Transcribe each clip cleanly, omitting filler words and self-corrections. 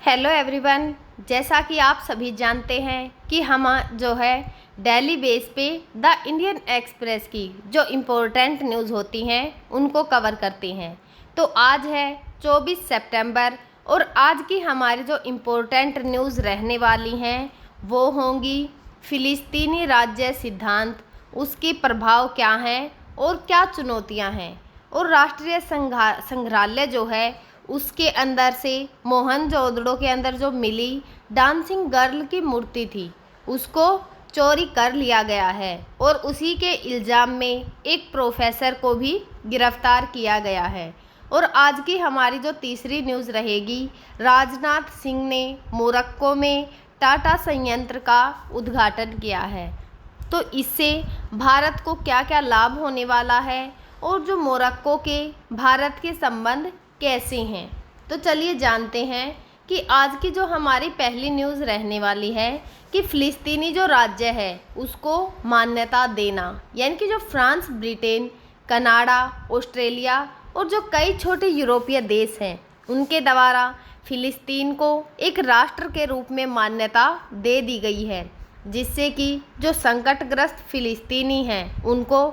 Hello everyone. जैसा कि आप सभी जानते हैं कि हम जो है डेली बेस पे द इंडियन एक्सप्रेस की जो इम्पोर्टेंट न्यूज़ होती हैं उनको कवर करते हैं। तो आज है 24 सितंबर और आज की हमारी जो इम्पोर्टेंट न्यूज़ रहने वाली हैं वो होंगी फ़िलिस्तीनी राज्य सिद्धांत, उसकी प्रभाव क्या हैं और क्या चुनौतियां हैं, और राष्ट्रीय संग्रहालय जो है उसके अंदर से मोहनजोदड़ो के अंदर जो मिली डांसिंग गर्ल की मूर्ति थी उसको चोरी कर लिया गया है और उसी के इल्ज़ाम में एक प्रोफेसर को भी गिरफ्तार किया गया है। और आज की हमारी जो तीसरी न्यूज़ रहेगी, राजनाथ सिंह ने मोरक्को में टाटा संयंत्र का उद्घाटन किया है। तो इससे भारत को क्या क्या लाभ होने वाला है और जो मोरक्को के भारत के संबंध कैसे हैं, तो चलिए जानते हैं कि आज की जो हमारी पहली न्यूज़ रहने वाली है कि फ़िलिस्तीनी जो राज्य है उसको मान्यता देना, यानी कि जो फ्रांस, ब्रिटेन, कनाडा, ऑस्ट्रेलिया और जो कई छोटे यूरोपीय देश हैं उनके द्वारा फ़िलिस्तीन को एक राष्ट्र के रूप में मान्यता दे दी गई है, जिससे कि जो संकटग्रस्त फ़िलिस्तीनी हैं उनको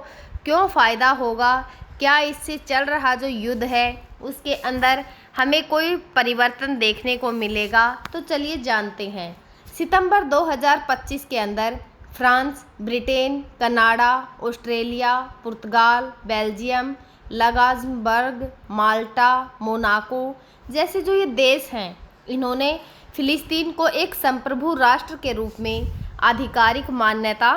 क्यों फ़ायदा होगा, क्या इससे चल रहा जो युद्ध है उसके अंदर हमें कोई परिवर्तन देखने को मिलेगा। तो चलिए जानते हैं। सितंबर 2025 के अंदर फ्रांस, ब्रिटेन, कनाडा, ऑस्ट्रेलिया, पुर्तगाल, बेल्जियम, लग्जमबर्ग, माल्टा, मोनाको जैसे जो ये देश हैं इन्होंने फ़िलिस्तीन को एक संप्रभु राष्ट्र के रूप में आधिकारिक मान्यता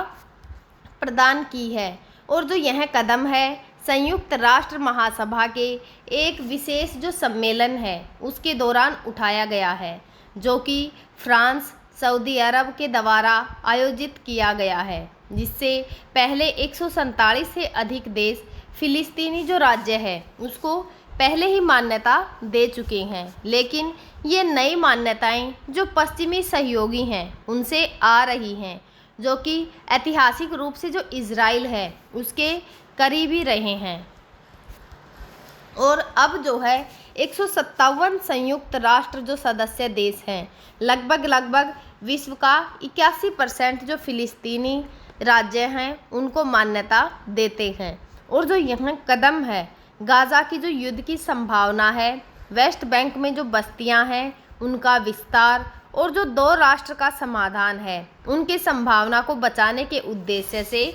प्रदान की है। और जो यह कदम है संयुक्त राष्ट्र महासभा के एक विशेष जो सम्मेलन है उसके दौरान उठाया गया है, जो कि फ्रांस, सऊदी अरब के द्वारा आयोजित किया गया है, जिससे पहले 147 से अधिक देश फ़िलिस्तीनी जो राज्य है उसको पहले ही मान्यता दे चुके हैं। लेकिन ये नई मान्यताएं जो पश्चिमी सहयोगी हैं उनसे आ रही हैं, जो कि ऐतिहासिक रूप से जो इज़राइल है उसके करीबी रहे हैं। और अब जो है 157 संयुक्त राष्ट्र जो सदस्य देश हैं लगभग विश्व का 81% जो फ़िलिस्तीनी राज्य हैं उनको मान्यता देते हैं। और जो यह कदम है गाज़ा की जो युद्ध की संभावना है, वेस्ट बैंक में जो बस्तियां हैं उनका विस्तार और जो दो राष्ट्र का समाधान है उनकी संभावना को बचाने के उद्देश्य से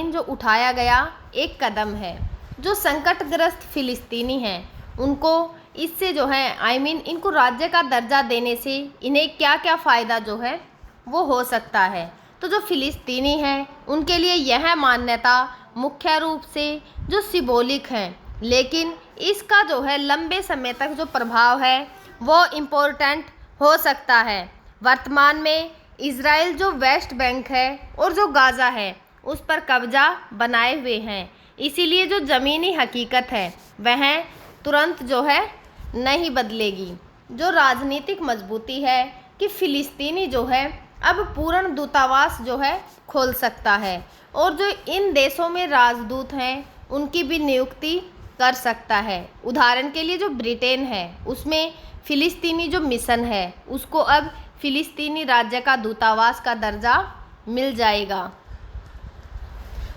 जो उठाया गया एक कदम है। जो संकटग्रस्त फ़िलिस्तीनी हैं उनको इससे जो है इनको राज्य का दर्जा देने से इन्हें क्या क्या फ़ायदा जो है वो हो सकता है। तो जो फ़िलिस्तीनी हैं उनके लिए यह मान्यता मुख्य रूप से जो सिंबॉलिक है, लेकिन इसका जो है लंबे समय तक जो प्रभाव है वो इम्पोर्टेंट हो सकता है। वर्तमान में इज़राइल जो वेस्ट बैंक है और जो गाज़ा है उस पर कब्जा बनाए हुए हैं, इसीलिए जो ज़मीनी हकीकत है वह तुरंत जो है नहीं बदलेगी। जो राजनीतिक मजबूती है कि फ़िलिस्तीनी जो है अब पूर्ण दूतावास जो है खोल सकता है और जो इन देशों में राजदूत हैं उनकी भी नियुक्ति कर सकता है। उदाहरण के लिए जो ब्रिटेन है उसमें फ़िलिस्तीनी जो मिशन है उसको अब फ़िलिस्तीनी राज्य का दूतावास का दर्जा मिल जाएगा,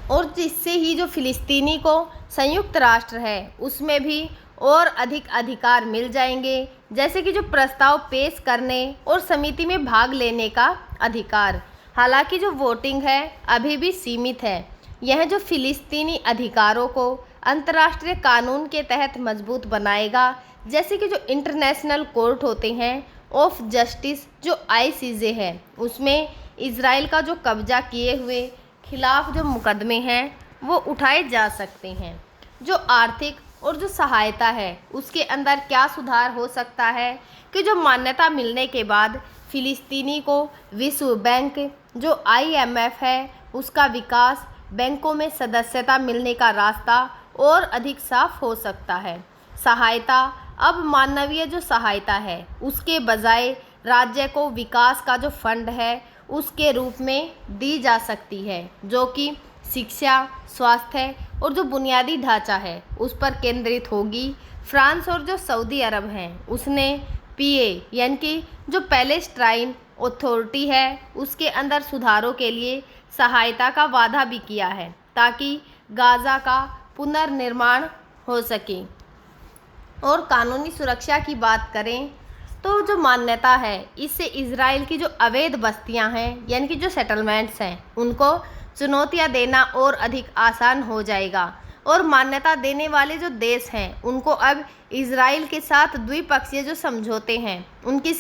और जिससे ही जो फ़िलिस्तीनी को संयुक्त राष्ट्र है उसमें भी और अधिक अधिकार मिल जाएंगे, जैसे कि जो प्रस्ताव पेश करने और समिति में भाग लेने का अधिकार। हालांकि जो वोटिंग है अभी भी सीमित है। यह जो फ़िलिस्तीनी अधिकारों को अंतर्राष्ट्रीय कानून के तहत मजबूत बनाएगा, जैसे कि जो इंटरनेशनल कोर्ट होते हैं ऑफ जस्टिस जो ICJ है उसमें इज़राइल का जो कब्जा किए हुए खिलाफ जो मुकदमे हैं वो उठाए जा सकते हैं। जो आर्थिक और जो सहायता है उसके अंदर क्या सुधार हो सकता है कि जो मान्यता मिलने के बाद फ़िलिस्तीनी को विश्व बैंक जो IMF है उसका विकास बैंकों में सदस्यता मिलने का रास्ता और अधिक साफ हो सकता है। सहायता अब मानवीय जो सहायता है उसके बजाय राज्य को विकास का जो फंड है उसके रूप में दी जा सकती है, जो कि शिक्षा, स्वास्थ्य और जो बुनियादी ढांचा है उस पर केंद्रित होगी। फ्रांस और जो सऊदी अरब हैं उसने पीए यानी कि जो पैलेस्टाइन अथॉरिटी है उसके अंदर सुधारों के लिए सहायता का वादा भी किया है ताकि गाज़ा का पुनर्निर्माण हो सके। और कानूनी सुरक्षा की बात करें तो जो मान्यता है इससे इजराइल की जो अवैध बस्तियां हैं यानी कि जो सेटलमेंट्स हैं उनको चुनौतियां देना और अधिक आसान हो जाएगा। और मान्यता देने वाले जो देश हैं उनको अब इजराइल के साथ द्विपक्षीय जो समझौते हैं उनकी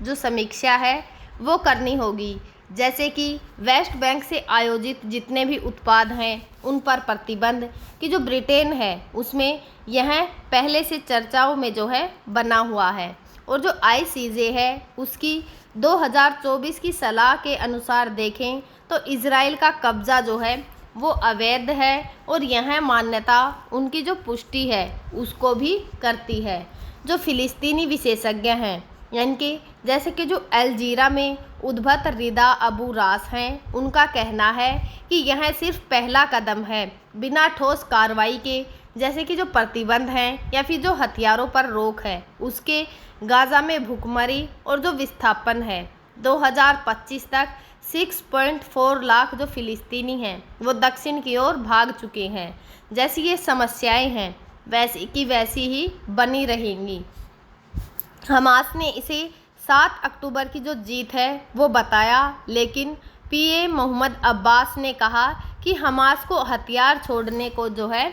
जो समीक्षा है वो करनी होगी, जैसे कि वेस्ट बैंक से आयोजित जितने भी उत्पाद हैं उन पर प्रतिबंध कि जो ब्रिटेन है उसमें यह पहले से चर्चाओं में जो है बना हुआ है। और जो आईसीजे है उसकी 2024 की सलाह के अनुसार देखें तो इजराइल का कब्ज़ा जो है वो अवैध है और यह मान्यता उनकी जो पुष्टि है उसको भी करती है। जो फिलिस्तीनी विशेषज्ञ हैं यानी कि जैसे कि जो अलजीरा में उद्भत रिदा अबू रास हैं उनका कहना है कि यह सिर्फ पहला कदम है बिना ठोस कार्रवाई के, जैसे कि जो प्रतिबंध हैं या फिर जो हथियारों पर रोक है उसके गाज़ा में भूखमरी और जो विस्थापन है 2025 तक 6.4 लाख जो फिलिस्तीनी हैं वो दक्षिण की ओर भाग चुके हैं। जैसी ये समस्याएं हैं वैसी की वैसी ही बनी रहेंगी। हमास ने इसे 7 अक्टूबर की जो जीत है वो बताया, लेकिन पीए मोहम्मद अब्बास ने कहा कि हमास को हथियार छोड़ने को जो है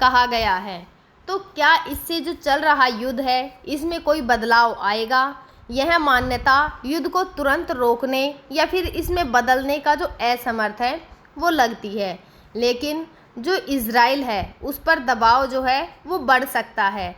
कहा गया है। तो क्या इससे जो चल रहा युद्ध है इसमें कोई बदलाव आएगा? यह मान्यता युद्ध को तुरंत रोकने या फिर इसमें बदलने का जो असमर्थ है वो लगती है, लेकिन जो इजराइल है उस पर दबाव जो है वो बढ़ सकता है।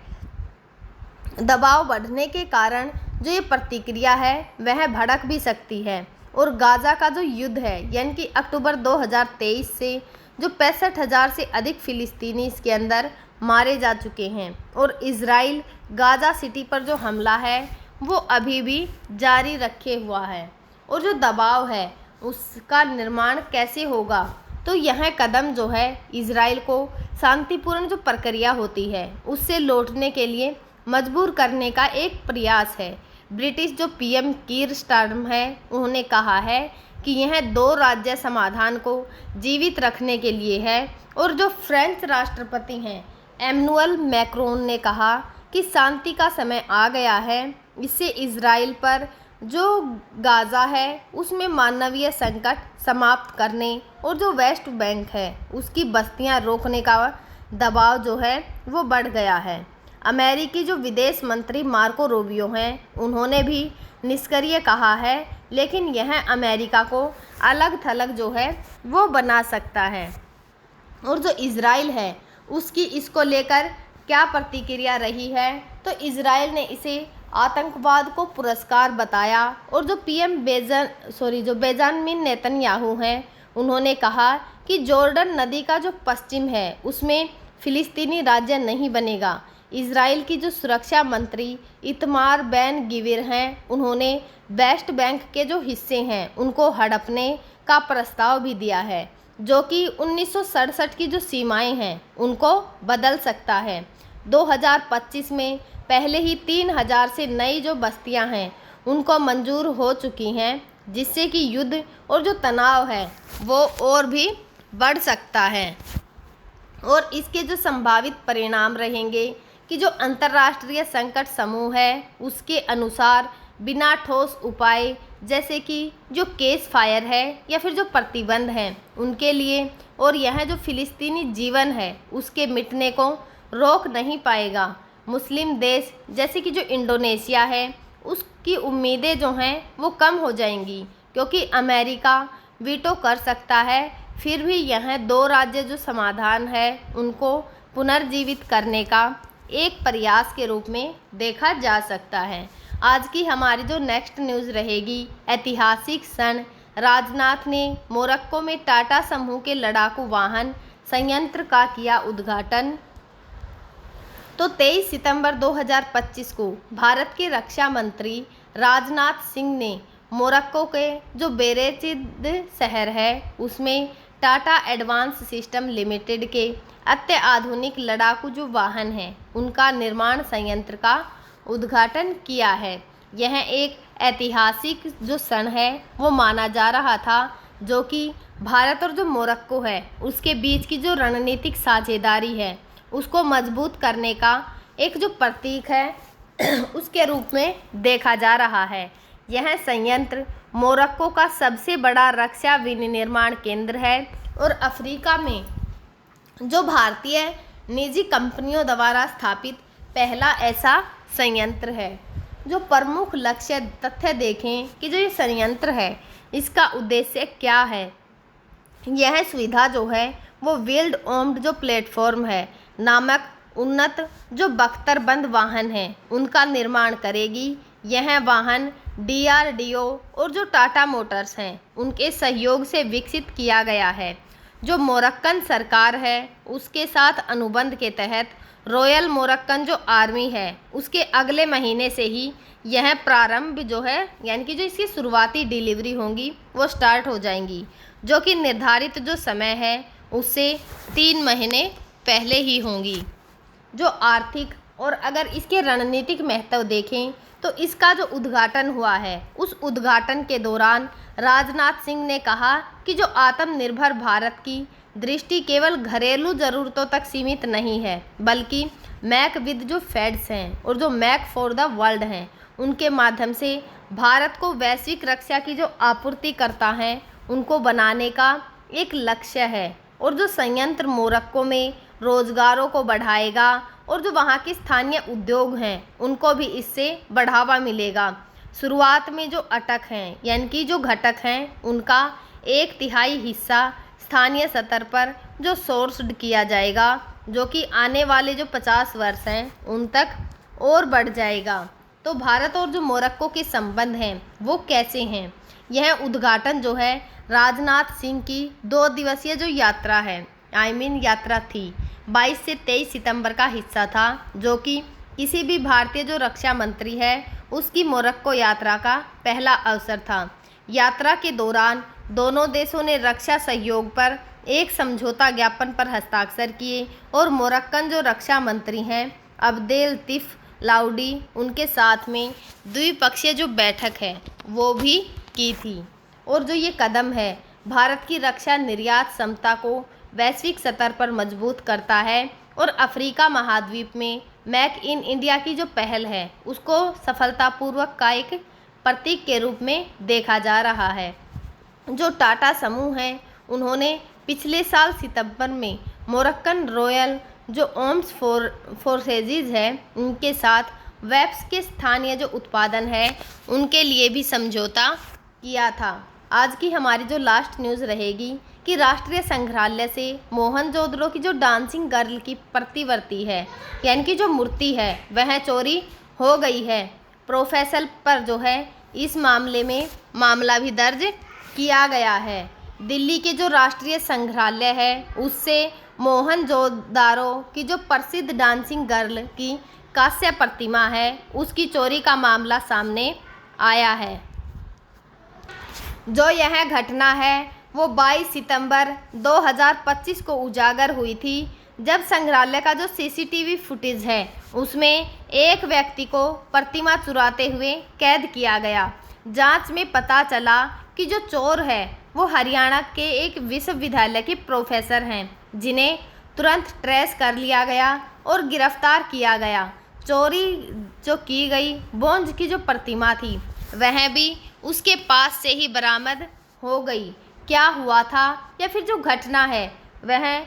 दबाव बढ़ने के कारण जो ये प्रतिक्रिया है वह भड़क भी सकती है। और गाज़ा का जो युद्ध है यानी कि अक्टूबर 2023 से जो 65,000 से अधिक फिलिस्तीनी इसके अंदर मारे जा चुके हैं और इजराइल गाज़ा सिटी पर जो हमला है वो अभी भी जारी रखे हुआ है। और जो दबाव है उसका निर्माण कैसे होगा? तो यह कदम जो है इजराइल को शांतिपूर्ण जो प्रक्रिया होती है उससे लौटने के लिए मजबूर करने का एक प्रयास है। ब्रिटिश जो पीएम कीर स्टारमर है उन्होंने कहा है कि यह 2 राज्य समाधान को जीवित रखने के लिए है। और जो फ्रेंच राष्ट्रपति हैं एमनुअल मैक्रोन ने कहा कि शांति का समय आ गया है, इससे इजराइल पर जो गाज़ा है उसमें मानवीय संकट समाप्त करने और जो वेस्ट बैंक है उसकी बस्तियां रोकने का दबाव जो है वो बढ़ गया है। अमेरिकी जो विदेश मंत्री मार्को रूबियो हैं उन्होंने भी निष्क्रिय कहा है, लेकिन यह अमेरिका को अलग थलग जो है वो बना सकता है। और जो इजराइल है उसकी इसको लेकर क्या प्रतिक्रिया रही है? तो इजराइल ने इसे आतंकवाद को पुरस्कार बताया। और जो पीएम बेंजामिन नेतन्याहू हैं उन्होंने कहा कि जॉर्डन नदी का जो पश्चिम है उसमें फिलिस्तीनी राज्य नहीं बनेगा। इजराइल की जो सुरक्षा मंत्री इतमार बेन गिविर हैं उन्होंने वेस्ट बैंक के जो हिस्से हैं उनको हड़पने का प्रस्ताव भी दिया है, जो कि 1967 की जो सीमाएं हैं उनको बदल सकता है। 2025 में पहले ही 3,000 से नई जो बस्तियां हैं उनको मंजूर हो चुकी हैं, जिससे कि युद्ध और जो तनाव है वो और भी बढ़ सकता है। और इसके जो संभावित परिणाम रहेंगे कि जो अंतर्राष्ट्रीय संकट समूह है उसके अनुसार बिना ठोस उपाय जैसे कि जो केस फायर है या फिर जो प्रतिबंध हैं उनके लिए और यह जो फिलिस्तीनी जीवन है उसके मिटने को रोक नहीं पाएगा। मुस्लिम देश जैसे कि जो इंडोनेशिया है उसकी उम्मीदें जो हैं वो कम हो जाएंगी, क्योंकि अमेरिका वीटो कर सकता है। फिर भी यह 2 राज्य जो समाधान है उनको पुनर्जीवित करने का एक प्रयास के रूप में देखा जा सकता है। आज की हमारी जो नेक्स्ट न्यूज़ रहेगी, ऐतिहासिक क्षण, राजनाथ ने मोरक्को में टाटा समूह के लड़ाकू वाहन संयंत्र का किया उद्घाटन। तो 23 सितंबर 2025 को भारत के रक्षा मंत्री राजनाथ सिंह ने मोरक्को के जो बेरेचिद शहर है उसमें टाटा एडवांस सिस्टम लिमिटेड के अत्याधुनिक लड़ाकू जो वाहन हैं उनका निर्माण संयंत्र का उद्घाटन किया है। यह एक ऐतिहासिक जो क्षण है वो माना जा रहा था, जो कि भारत और जो मोरक्को है उसके बीच की जो रणनीतिक साझेदारी है उसको मजबूत करने का एक जो प्रतीक है उसके रूप में देखा जा रहा है। यह संयंत्र मोरक्को का सबसे बड़ा रक्षा विनिर्माण केंद्र है और अफ्रीका में जो भारतीय निजी कंपनियों द्वारा स्थापित पहला ऐसा संयंत्र है। जो प्रमुख लक्ष्य तथ्य देखें कि जो ये संयंत्र है इसका उद्देश्य क्या है। यह सुविधा जो है वो व्हील्ड आर्म्ड जो प्लेटफॉर्म है नामक उन्नत जो बख्तरबंद वाहन है उनका निर्माण करेगी। यह वाहन DRDO और जो टाटा मोटर्स हैं उनके सहयोग से विकसित किया गया है। जो मोरक्कन सरकार है उसके साथ अनुबंध के तहत रॉयल मोरक्कन जो आर्मी है उसके अगले महीने से ही यह प्रारंभ जो है यानी कि जो इसकी शुरुआती डिलीवरी होंगी वो स्टार्ट हो जाएंगी, जो कि निर्धारित जो समय है उससे 3 महीने पहले ही होंगी। जो आर्थिक और अगर इसके रणनीतिक महत्व देखें तो इसका जो उद्घाटन हुआ है उस उद्घाटन के दौरान राजनाथ सिंह ने कहा कि जो आत्मनिर्भर भारत की दृष्टि केवल घरेलू ज़रूरतों तक सीमित नहीं है, बल्कि मैक विद जो फेड्स हैं और जो मैक फॉर द वर्ल्ड हैं उनके माध्यम से भारत को वैश्विक रक्षा की जो आपूर्ति करता है उनको बनाने का एक लक्ष्य है। और जो संयंत्र मोरक्को में रोजगारों को बढ़ाएगा और जो वहाँ के स्थानीय उद्योग हैं उनको भी इससे बढ़ावा मिलेगा। शुरुआत में जो अटक हैं यानी कि जो घटक हैं उनका 1/3 हिस्सा स्थानीय स्तर पर जो सोर्स्ड किया जाएगा, जो कि आने वाले जो 50 वर्ष हैं उन तक और बढ़ जाएगा। तो भारत और जो मोरक्को के संबंध हैं वो कैसे हैं। यह उद्घाटन जो है राजनाथ सिंह की 2 दिवसीय जो यात्रा है यात्रा थी 22 से 23 सितंबर का हिस्सा था, जो कि किसी भी भारतीय जो रक्षा मंत्री है उसकी मोरक्को यात्रा का पहला अवसर था। यात्रा के दौरान दोनों देशों ने रक्षा सहयोग पर एक समझौता ज्ञापन पर हस्ताक्षर किए और मोरक्कन जो रक्षा मंत्री हैं अब्देलतिफ लाउडी उनके साथ में द्विपक्षीय जो बैठक है वो भी की थी। और जो ये कदम है भारत की रक्षा निर्यात क्षमता को वैश्विक स्तर पर मजबूत करता है और अफ्रीका महाद्वीप में मेक इन इंडिया की जो पहल है उसको सफलतापूर्वक का एक प्रतीक के रूप में देखा जा रहा है। जो टाटा समूह है उन्होंने पिछले साल सितंबर में मोरक्कन रॉयल जो आर्म्स फोर्सेज है उनके साथ वेब्स के स्थानीय जो उत्पादन है उनके लिए भी समझौता किया था। आज की हमारी जो लास्ट न्यूज़ रहेगी कि राष्ट्रीय संग्रहालय से मोहनजोदड़ो की जो डांसिंग गर्ल की प्रतिवर्ती है यानी कि जो मूर्ति है वह चोरी हो गई है। प्रोफेसर पर जो है इस मामले में मामला भी दर्ज किया गया है। दिल्ली के जो राष्ट्रीय संग्रहालय है उससे मोहनजोदड़ो की जो प्रसिद्ध डांसिंग गर्ल की कांस्य प्रतिमा है उसकी चोरी का मामला सामने आया है। जो यह घटना है वो 22 सितंबर 2025 को उजागर हुई थी, जब संग्रहालय का जो CCTV फुटेज है उसमें एक व्यक्ति को प्रतिमा चुराते हुए कैद किया गया। जांच में पता चला कि जो चोर है वो हरियाणा के एक विश्वविद्यालय के प्रोफेसर हैं, जिन्हें तुरंत ट्रेस कर लिया गया और गिरफ्तार किया गया। चोरी जो की गई ब्रोंज की जो प्रतिमा थी वह भी उसके पास से ही बरामद हो गई। क्या हुआ था या फिर जो घटना है वह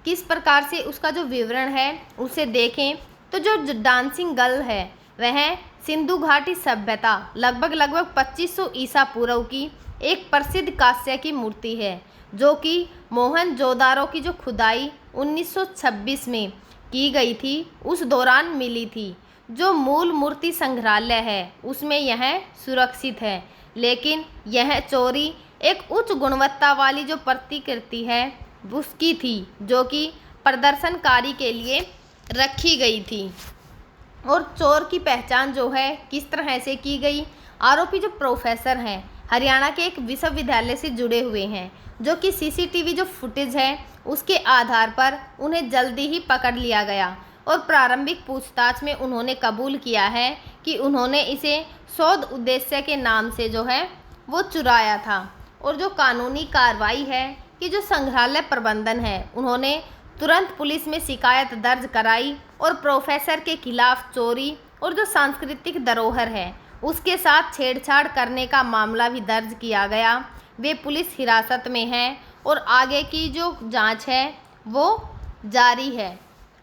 किस प्रकार से उसका जो विवरण है उसे देखें तो जो डांसिंग गर्ल है वह सिंधु घाटी सभ्यता लगभग 2500 ईसा पूर्व की एक प्रसिद्ध कांस्य की मूर्ति है, जो कि मोहनजोदड़ो की जो खुदाई 1926 में की गई थी उस दौरान मिली थी। जो मूल मूर्ति संग्रहालय है उसमें यह सुरक्षित है, लेकिन यह चोरी एक उच्च गुणवत्ता वाली जो प्रतिकृति है उसकी थी, जो कि प्रदर्शनकारी के लिए रखी गई थी। और चोर की पहचान जो है किस तरह से की गई। आरोपी जो प्रोफेसर हैं हरियाणा के एक विश्वविद्यालय से जुड़े हुए हैं, जो कि सीसीटीवी जो फुटेज है उसके आधार पर उन्हें जल्दी ही पकड़ लिया गया और प्रारंभिक पूछताछ में उन्होंने कबूल किया है कि उन्होंने इसे शोध उद्देश्य के नाम से जो है वो चुराया था। और जो कानूनी कार्रवाई है कि जो संग्रहालय प्रबंधन है उन्होंने तुरंत पुलिस में शिकायत दर्ज कराई और प्रोफेसर के खिलाफ चोरी और जो सांस्कृतिक धरोहर है उसके साथ छेड़छाड़ करने का मामला भी दर्ज किया गया। वे पुलिस हिरासत में हैं और आगे की जो जांच है वो जारी है।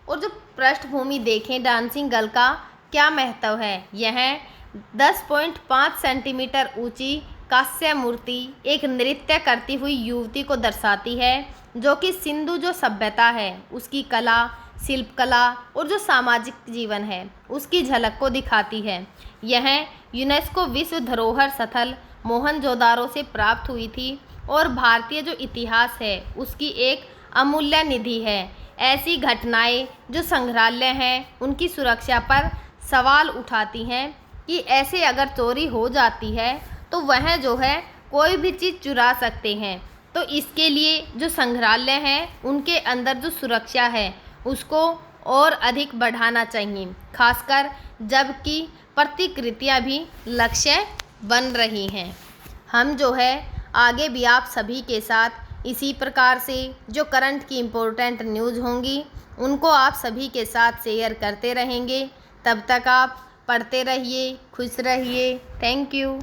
और जो पृष्ठभूमि देखें डांसिंग गर्ल का क्या महत्व है, यह 10.5 सेंटीमीटर ऊंची कांस्य मूर्ति एक नृत्य करती हुई युवती को दर्शाती है, जो कि सिंधु जो सभ्यता है उसकी कला, शिल्पकला और जो सामाजिक जीवन है उसकी झलक को दिखाती है। यह यूनेस्को विश्व धरोहर स्थल मोहनजोदारो से प्राप्त हुई थी और भारतीय जो इतिहास है उसकी एक अमूल्य निधि है। ऐसी घटनाएं जो संग्रहालय हैं उनकी सुरक्षा पर सवाल उठाती हैं कि ऐसे अगर चोरी हो जाती है तो वह जो है कोई भी चीज़ चुरा सकते हैं। तो इसके लिए जो संग्रहालय हैं उनके अंदर जो सुरक्षा है उसको और अधिक बढ़ाना चाहिए, खासकर जबकि प्रतिकृतियां भी लक्ष्य बन रही हैं। हम जो है आगे भी आप सभी के साथ इसी प्रकार से जो करंट की इम्पोर्टेंट न्यूज़ होंगी उनको आप सभी के साथ शेयर करते रहेंगे। तब तक आप पढ़ते रहिए, खुश रहिए। Thank you.